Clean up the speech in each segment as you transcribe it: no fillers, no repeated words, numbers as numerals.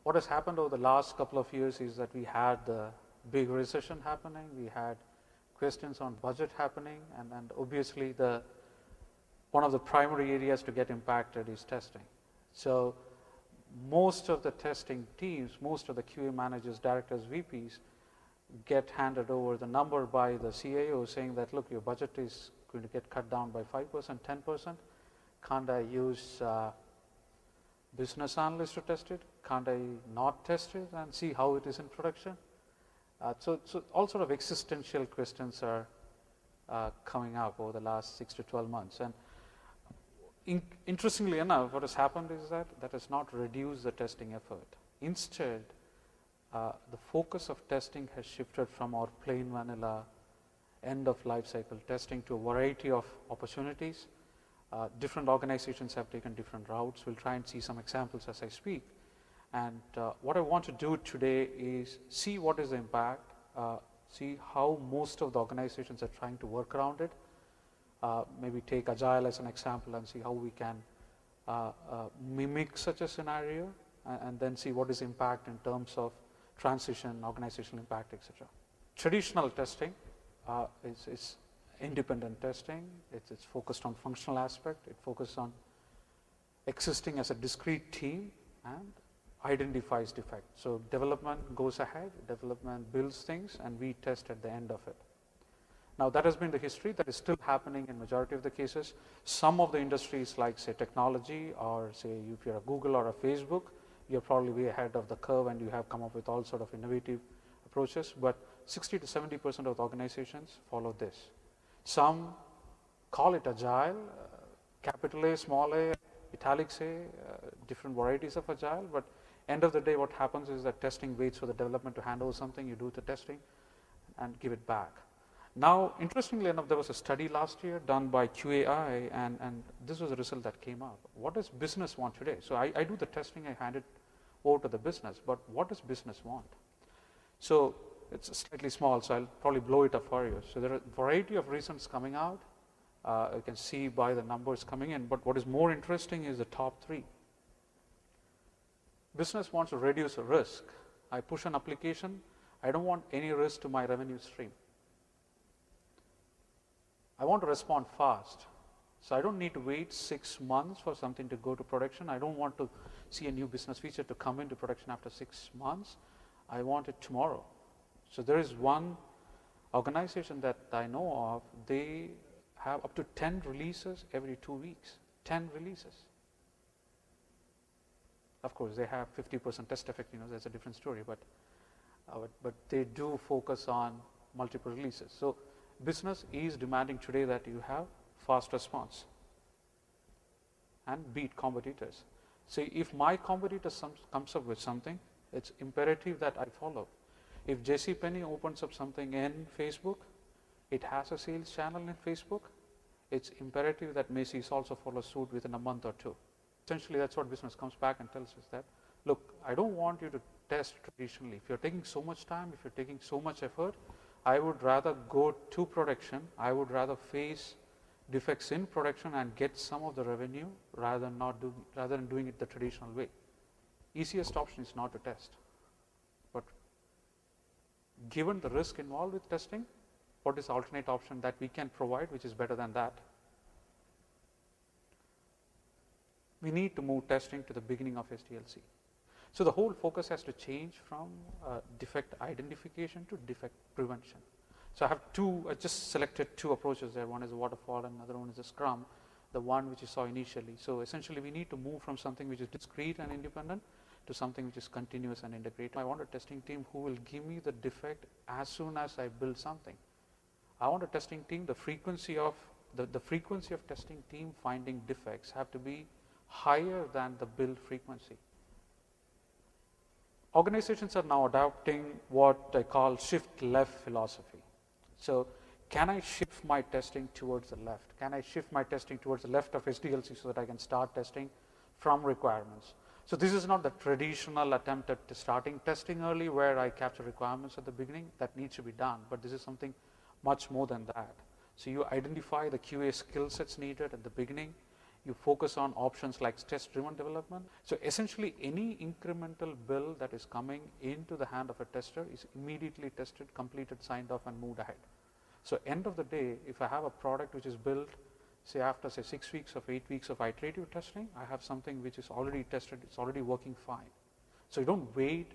What has happened over the last couple of years is that we had the big recession happening, we had questions on budget happening, and obviously one of the primary areas to get impacted is testing. So most of the testing teams, most of the QA managers, directors, VPs get handed over the number by the CIO saying that, look, your budget is going to get cut down by 5%, 10%. Can't I use business analysts to test it? Can't I not test it and see how it is in production? So all sort of existential questions are coming up over the last 6 to 12 months. And interestingly enough, what has happened is that has not reduced the testing effort. Instead, the focus of testing has shifted from our plain vanilla end of life cycle testing to a variety of opportunities. Different organizations have taken different routes. We'll try and see some examples as I speak. And what I want to do today is see what is the impact, see how most of the organizations are trying to work around it. Maybe take Agile as an example and see how we can mimic such a scenario, and then see what is impact in terms of transition, organizational impact, etc. Traditional testing is independent testing. It's focused on functional aspect. It focuses on existing as a discrete team and identifies defects. So development goes ahead, development builds things, and we test at the end of it. Now that has been the history. That is still happening in majority of the cases. Some of the industries like say technology, or say if you're a Google or a Facebook, you're probably way ahead of the curve and you have come up with all sort of innovative approaches, but 60 to 70% of the organizations follow this. Some call it Agile, capital A, small a, italics A, different varieties of Agile, but end of the day what happens is that testing waits for the development to hand over something, you do the testing and give it back. Now interestingly enough, there was a study last year done by QAI, and this was the result that came up. What does business want today? So I do the testing, I hand it over to the business, but what does business want? So it's slightly small, so I'll probably blow it up for you. So there are a variety of reasons coming out. You can see by the numbers coming in, but what is more interesting is the top three. Business wants to reduce risk. I push an application, I don't want any risk to my revenue stream. I want to respond fast. So I don't need to wait 6 months for something to go to production. I don't want to see a new business feature to come into production after 6 months. I want it tomorrow. So there is one organization that I know of, they have up to 10 releases every 2 weeks. 10 releases. Of course, they have 50% test effect, that's a different story, but they do focus on multiple releases. So business is demanding today that you have fast response and beat competitors. So if my competitor comes up with something, it's imperative that I follow. If JCPenney opens up something in Facebook, it has a sales channel in Facebook, it's imperative that Macy's also follows suit within a month or two. Essentially, that's what business comes back and tells us that, look, I don't want you to test traditionally. If you're taking so much time, if you're taking so much effort, I would rather go to production, I would rather face defects in production and get some of the revenue rather than doing it the traditional way. Easiest option is not to test. But given the risk involved with testing, what is the alternate option that we can provide which is better than that? We need to move testing to the beginning of SDLC. So the whole focus has to change from defect identification to defect prevention. So I just selected two approaches there. One is a waterfall and another one is a Scrum, the one which you saw initially. So essentially we need to move from something which is discrete and independent to something which is continuous and integrated. I want a testing team who will give me the defect as soon as I build something. I want a testing team, the frequency of testing team finding defects have to be higher than the build frequency. Organizations are now adopting what I call shift left philosophy. So can I shift my testing towards the left? Can I shift my testing towards the left of SDLC so that I can start testing from requirements? So this is not the traditional attempt at starting testing early where I capture requirements at the beginning. That needs to be done, but this is something much more than that. So you identify the QA skill sets needed at the beginning. You focus on options like test-driven development. So essentially, any incremental build that is coming into the hand of a tester is immediately tested, completed, signed off, and moved ahead. So end of the day, if I have a product which is built, say after say 6 weeks of 8 weeks of iterative testing, I have something which is already tested, it's already working fine. So you don't wait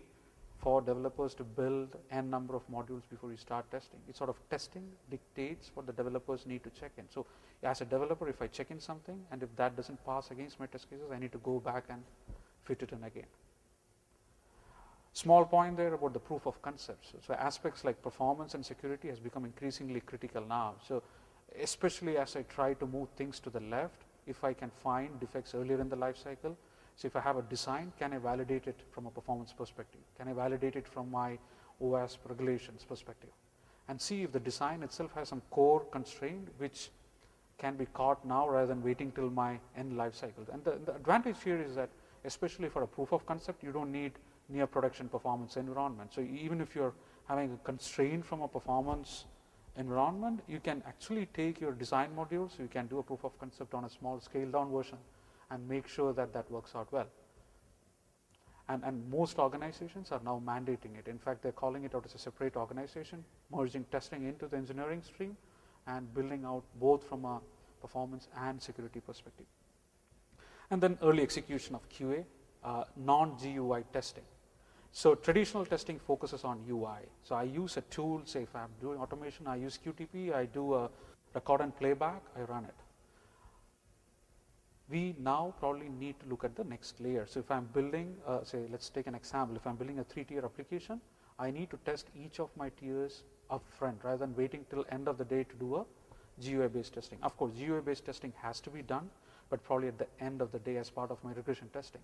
for developers to build n number of modules before you start testing. It's sort of testing dictates what the developers need to check in. So as a developer, if I check in something and if that doesn't pass against my test cases, I need to go back and fit it in again. Small point there about the proof of concepts. So aspects like performance and security has become increasingly critical now. So especially as I try to move things to the left, if I can find defects earlier in the life cycle. So if I have a design, can I validate it from a performance perspective? Can I validate it from my OWASP regulations perspective? And see if the design itself has some core constraint which can be caught now rather than waiting till my end life cycle. And the advantage here is that especially for a proof of concept, you don't need near production performance environment. So even if you're having a constraint from a performance environment, you can actually take your design modules, you can do a proof of concept on a small scale down version and make sure that that works out well. And most organizations are now mandating it. In fact, they're calling it out as a separate organization, merging testing into the engineering stream and building out both from a performance and security perspective. And then early execution of QA, non-GUI testing. So traditional testing focuses on UI. So I use a tool, say if I'm doing automation, I use QTP, I do a record and playback, I run it. We now probably need to look at the next layer. So if I'm building, say let's take an example, if I'm building a 3-tier application, I need to test each of my tiers upfront rather than waiting till end of the day to do a GUI based testing. Of course, GUI based testing has to be done, but probably at the end of the day as part of my regression testing.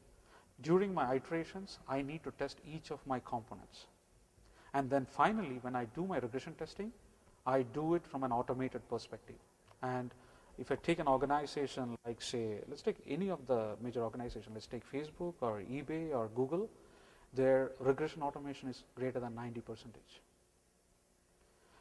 During my iterations, I need to test each of my components. And then finally, when I do my regression testing, I do it from an automated perspective. And if I take an organization like say, let's take any of the major organizations, let's take Facebook or eBay or Google, their regression automation is greater than 90%.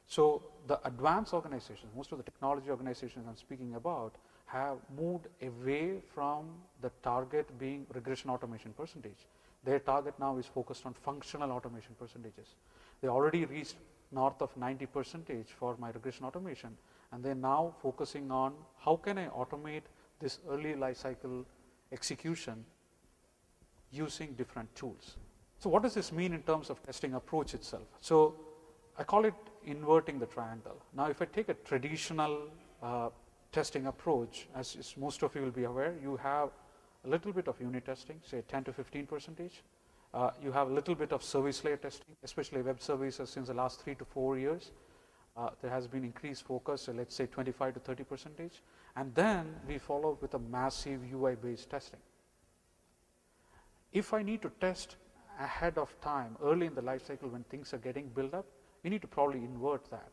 So the advanced organizations, most of the technology organizations I'm speaking about, have moved away from the target being regression automation percentage. Their target now is focused on functional automation percentages. They already reached north of 90% for my regression automation, and they're now focusing on how can I automate this early life cycle execution using different tools. So what does this mean in terms of testing approach itself? So I call it inverting the triangle. Now if I take a traditional testing approach, as most of you will be aware, you have a little bit of unit testing, say 10 to 15%. You have a little bit of service layer testing, especially web services since the last 3 to 4 years. There has been increased focus, so let's say 25 to 30%. And then we follow with a massive UI based testing. If I need to test ahead of time, early in the life cycle when things are getting built up, we need to probably invert that.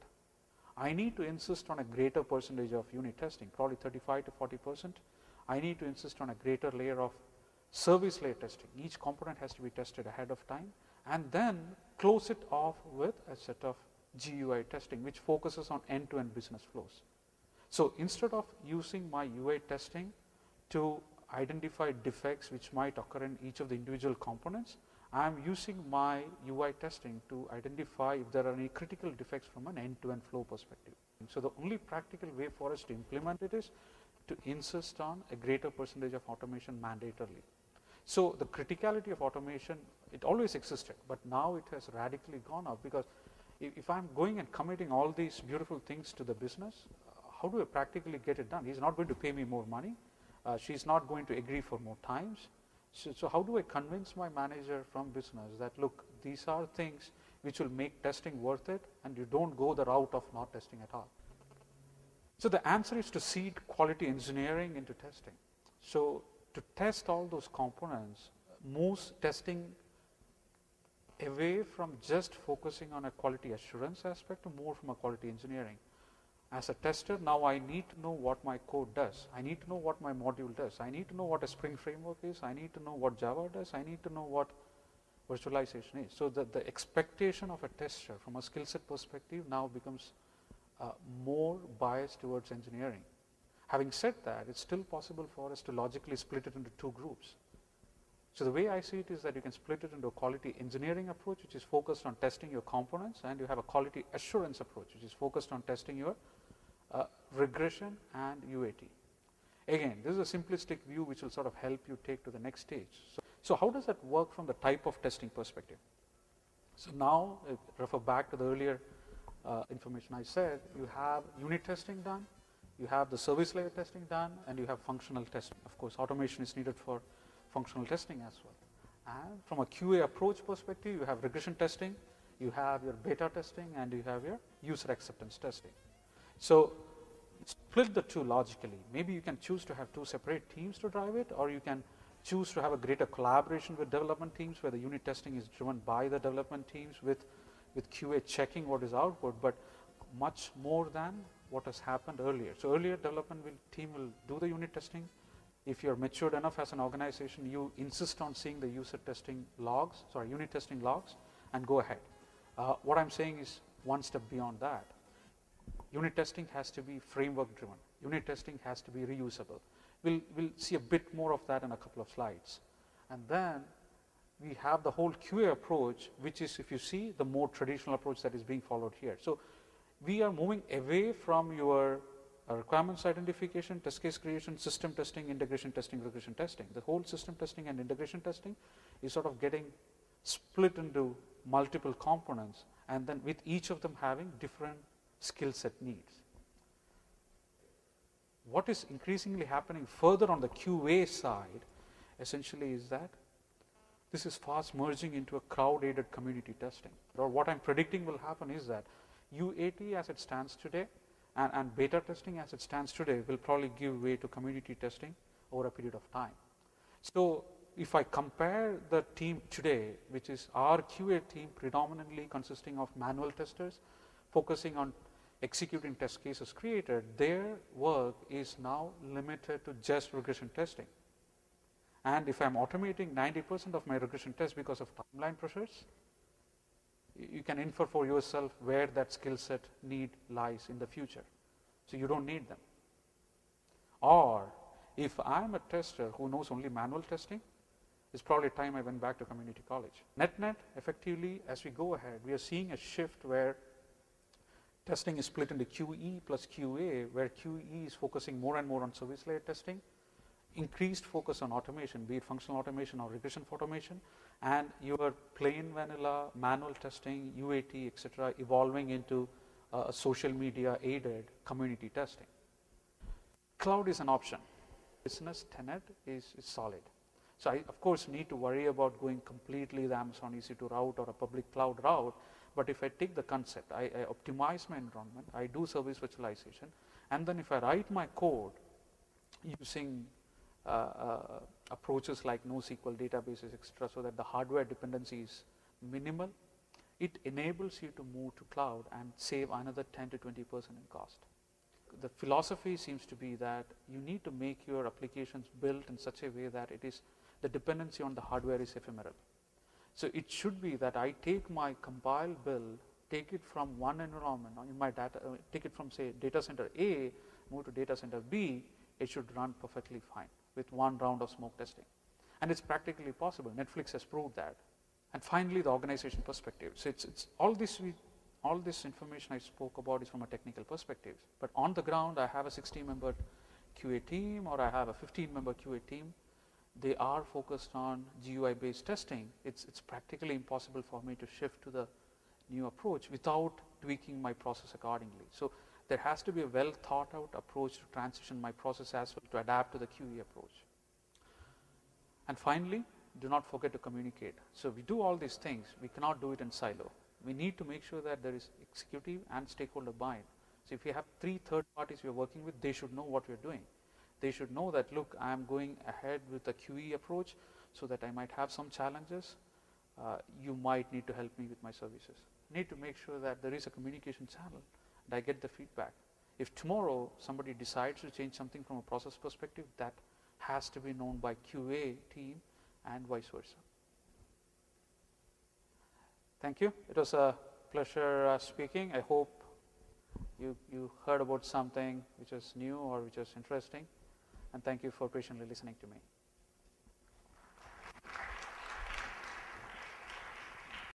I need to insist on a greater percentage of unit testing, probably 35 to 40%. I need to insist on a greater layer of service layer testing. Each component has to be tested ahead of time, and then close it off with a set of GUI testing, which focuses on end-to-end business flows. So instead of using my UI testing to identify defects which might occur in each of the individual components, I am using my UI testing to identify if there are any critical defects from an end-to-end flow perspective. So the only practical way for us to implement it is to insist on a greater percentage of automation mandatorily. So the criticality of automation, it always existed, but now it has radically gone up, because if I'm going and committing all these beautiful things to the business, how do I practically get it done? He's not going to pay me more money. She's not going to agree for more times. So how do I convince my manager from business that, look, these are things which will make testing worth it, and you don't go the route of not testing at all? So the answer is to seed quality engineering into testing. So to test all those components moves testing away from just focusing on a quality assurance aspect to more from a quality engineering. As a tester, now I need to know what my code does. I need to know what my module does. I need to know what a Spring framework is. I need to know what Java does. I need to know what virtualization is. So the expectation of a tester from a skill set perspective now becomes more biased towards engineering. Having said that, it's still possible for us to logically split it into two groups. So the way I see it is that you can split it into a quality engineering approach, which is focused on testing your components, and you have a quality assurance approach, which is focused on testing your regression and UAT. Again, this is a simplistic view which will sort of help you take to the next stage. So how does that work from the type of testing perspective? So now, refer back to the earlier information I said, you have unit testing done, you have the service layer testing done, and you have functional testing. Of course, automation is needed for functional testing as well. And from a QA approach perspective, you have regression testing, you have your beta testing, and you have your user acceptance testing. So split the two logically. Maybe you can choose to have two separate teams to drive it, or you can choose to have a greater collaboration with development teams where the unit testing is driven by the development teams with QA checking what is output, but much more than what has happened earlier. So earlier development team will do the unit testing. If you're matured enough as an organization, you insist on seeing the unit testing logs, and go ahead. What I'm saying is one step beyond that. Unit testing has to be framework driven. Unit testing has to be reusable. We'll see a bit more of that in a couple of slides. And then we have the whole QA approach, which is, if you see, the more traditional approach that is being followed here. So we are moving away from your requirements identification, test case creation, system testing, integration testing, regression testing. The whole system testing and integration testing is sort of getting split into multiple components, and then with each of them having different skill set needs. What is increasingly happening further on the QA side essentially is that this is fast merging into a crowd-aided community testing. Or what I'm predicting will happen is that UAT as it stands today and beta testing as it stands today will probably give way to community testing over a period of time. So if I compare the team today, which is our QA team predominantly consisting of manual testers, focusing on executing test cases created, their work is now limited to just regression testing. And if I'm automating 90% of my regression tests because of timeline pressures, you can infer for yourself where that skill set need lies in the future. So you don't need them. Or if I'm a tester who knows only manual testing, it's probably time I went back to community college. Net, effectively, as we go ahead, we are seeing a shift where testing is split into QE plus QA, where QE is focusing more and more on service layer testing, increased focus on automation, be it functional automation or regression automation, and your plain vanilla manual testing, UAT, etc., evolving into social media aided community testing. Cloud is an option. Business tenet is solid. So I, of course, need to worry about going completely the Amazon EC2 route or a public cloud route. But if I take the concept, I optimize my environment, I do service virtualization, and then if I write my code using approaches like NoSQL databases, etc., so that the hardware dependency is minimal, it enables you to move to cloud and save another 10 to 20% in cost. The philosophy seems to be that you need to make your applications built in such a way that it is the dependency on the hardware is ephemeral. So it should be that I take my compiled build, take it from one environment in my data, take it from say data center A, move to data center B, it should run perfectly fine with one round of smoke testing. And it's practically possible. Netflix has proved that. And finally, the organization perspective. So it's all this information I spoke about is from a technical perspective. But on the ground, I have a 16-member QA team or I have a 15-member QA team. They are focused on GUI-based testing. It's practically impossible for me to shift to the new approach without tweaking my process accordingly. So there has to be a well thought out approach to transition my process as well to adapt to the QE approach. And finally, do not forget to communicate. So we do all these things, we cannot do it in silo. We need to make sure that there is executive and stakeholder buy-in. So if we have 3 third parties we are working with, they should know what we are doing. They should know that, look, I am going ahead with the QE approach so that I might have some challenges. You might need to help me with my services. Need to make sure that there is a communication channel and I get the feedback. If tomorrow somebody decides to change something from a process perspective, that has to be known by QA team and vice versa. Thank you. It was a pleasure speaking. I hope you heard about something which is new or which is interesting, and thank you for patiently listening to me.